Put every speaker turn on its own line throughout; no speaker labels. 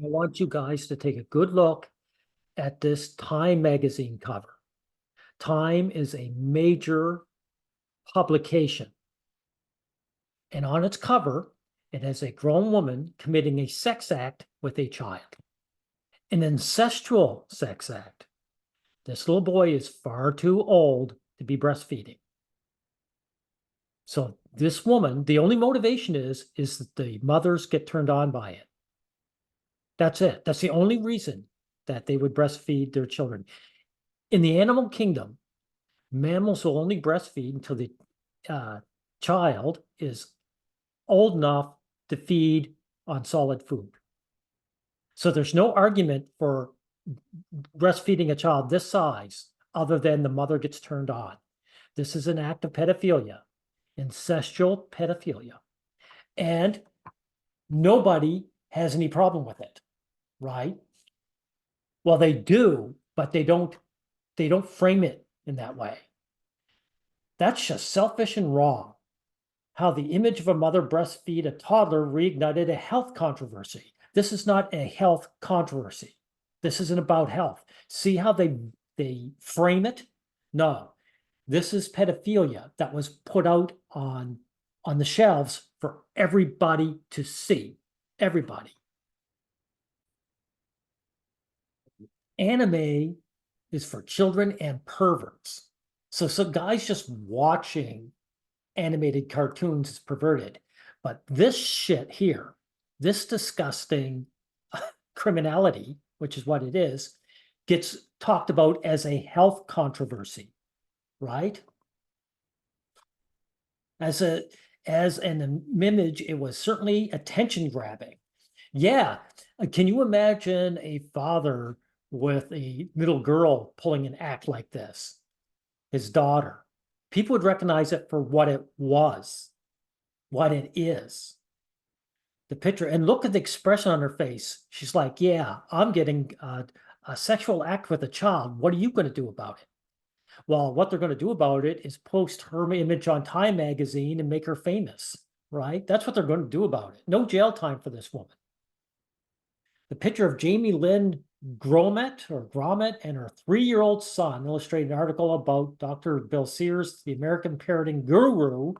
I want you guys to take a good look at this Time magazine cover. Time is a major publication, and on its cover, it has a grown woman committing a sex act with a child, an incestual sex act. This little boy is far too old to be breastfeeding. So this woman, the only motivation is that the mothers get turned on by it. That's it. That's the only reason that they would breastfeed their children. In the animal kingdom, mammals will only breastfeed until the child is old enough to feed on solid food. So there's no argument for breastfeeding a child this size other than the mother gets turned on. This is an act of pedophilia, incestual pedophilia. And nobody has any problem with it, right? Well, they do, but they don't frame it in that way. That's just selfish and wrong. How the image of a mother breastfeed a toddler reignited a health controversy. This is not a health controversy. This isn't about health. See how they frame it? No, this is pedophilia that was put out on the shelves for everybody to see. Everybody. Anime is for children and perverts. So guys just watching animated cartoons is perverted. But this shit here, this disgusting criminality, which is what it is, gets talked about as a health controversy, right? As an image, it was certainly attention grabbing. Yeah, can you imagine a father with a little girl pulling an act like this? His daughter. People would recognize it for what it was, what it is. The picture, and look at the expression on her face. She's like, yeah, I'm getting a sexual act with a child. What are you going to do about it? Well, what they're going to do about it is post her image on Time magazine and make her famous, right? That's what they're going to do about it. No jail time for this woman. The picture of Jamie Lynn Grommet and her 3-year-old son illustrated an article about Dr. Bill Sears, the American parenting guru,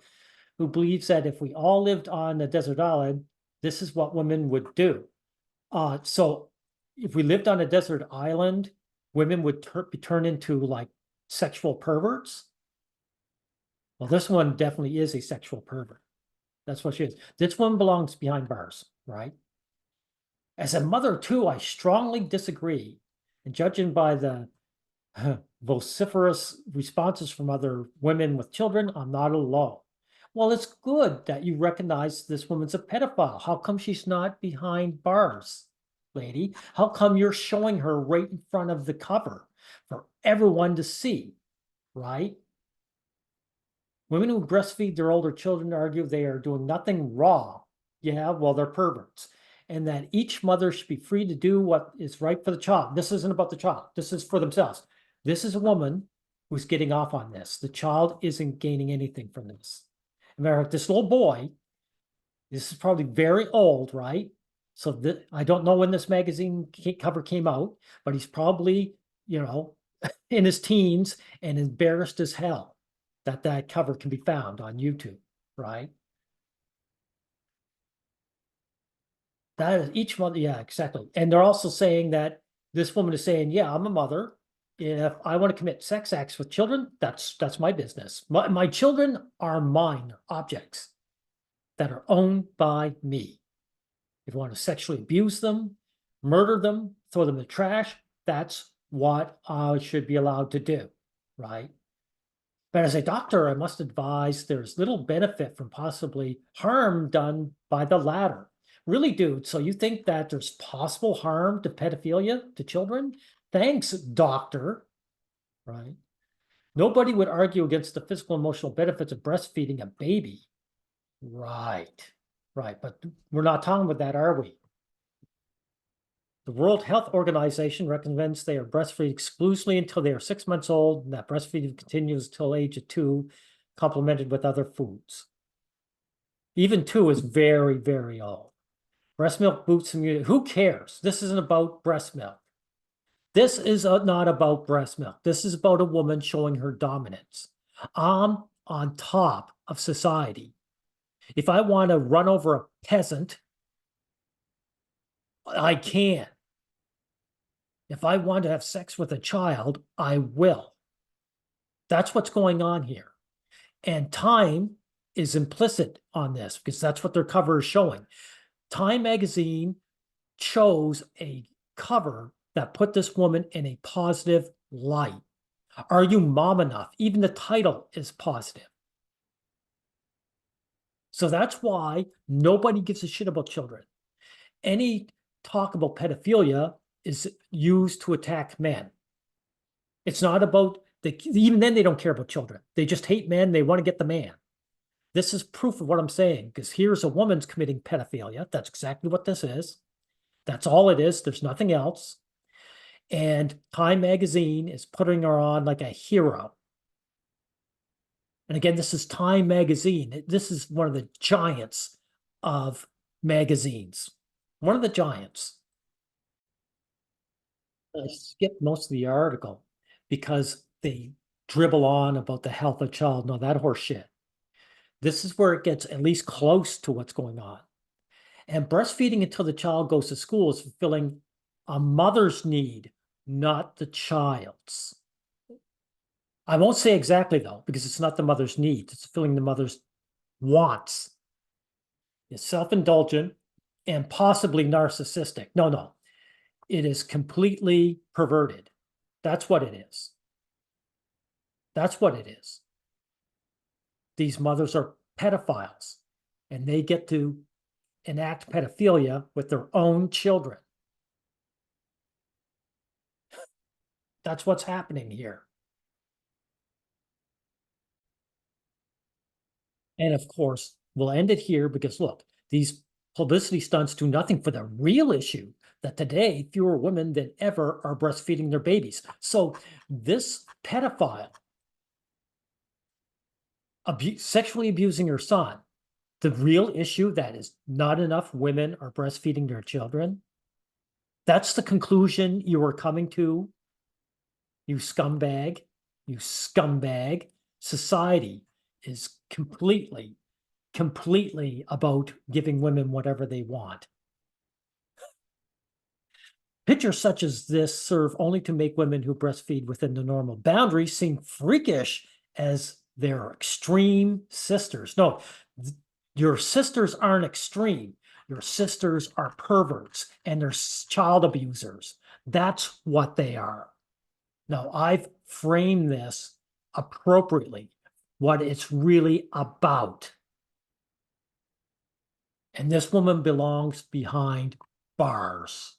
who believes that if we all lived on a desert island, this is what women would do. So if we lived on a desert island, women would be turned into like sexual perverts. Well, this one definitely is a sexual pervert. That's what she is. This one belongs behind bars, right? As a mother, too, I strongly disagree. And judging by the vociferous responses from other women with children, I'm not alone. Well, it's good that you recognize this woman's a pedophile. How come she's not behind bars, lady? How come you're showing her right in front of the cover for everyone to see, right? Women who breastfeed their older children argue they are doing nothing wrong. Yeah, well, they're perverts. And that each mother should be free to do what is right for the child. This isn't about the child. This is for themselves. This is a woman who's getting off on this. The child isn't gaining anything from this. This little boy, this is probably very old, right? So I don't know when this magazine cover came out, but he's probably, in his teens and embarrassed as hell that cover can be found on YouTube, right? That is each mother, yeah, exactly. And they're also saying that this woman is saying, yeah, I'm a mother. If I want to commit sex acts with children, that's my business. My children are mine, objects that are owned by me. If you want to sexually abuse them, murder them, throw them in the trash, that's what I should be allowed to do, right? But as a doctor, I must advise there's little benefit from possibly harm done by the latter. Really, dude, so you think that there's possible harm to pedophilia to children? Thanks, doctor, right? Nobody would argue against the physical and emotional benefits of breastfeeding a baby. Right, right, but we're not talking about that, are we? The World Health Organization recommends they are breastfeed exclusively until they are 6 months old, and that breastfeeding continues until age of 2, complemented with other foods. Even 2 is very, very old. Breast milk boosts immunity. Who cares? This isn't about breast milk. This is not about breast milk. This is about a woman showing her dominance. I'm on top of society. If I want to run over a peasant, I can. If I want to have sex with a child, I will. That's what's going on here. And Time is implicit on this because that's what their cover is showing. Time magazine chose a cover that put this woman in a positive light. Are you mom enough? Even the title is positive. So that's why nobody gives a shit about children. Any talk about pedophilia is used to attack men. It's not about even then they don't care about children. They just hate men. They want to get the man. This is proof of what I'm saying because here's a woman's committing pedophilia. That's exactly what this is. That's all it is. There's nothing else. And Time magazine is putting her on like a hero. And again, this is Time magazine. This is one of the giants of magazines. One of the giants. I skipped most of the article because they dribble on about the health of child. No, that horse shit. This is where it gets at least close to what's going on. And breastfeeding until the child goes to school is fulfilling a mother's need, not the child's. I won't say exactly though, because it's not the mother's need. It's fulfilling the mother's wants. It's self-indulgent and possibly narcissistic. No. It is completely perverted. That's what it is. That's what it is. These mothers are pedophiles and they get to enact pedophilia with their own children. That's what's happening here. And of course, we'll end it here because look, these publicity stunts do nothing for the real issue that today fewer women than ever are breastfeeding their babies. So this pedophile sexually abusing her son, the real issue that is not enough women are breastfeeding their children. That's the conclusion you are coming to, you scumbag, you scumbag. Society is completely about giving women whatever they want. Pictures such as this serve only to make women who breastfeed within the normal boundaries seem freakish as their extreme sisters. No, your sisters aren't extreme. Your sisters are perverts and they're child abusers. That's what they are. Now, I've framed this appropriately, what it's really about. And this woman belongs behind bars.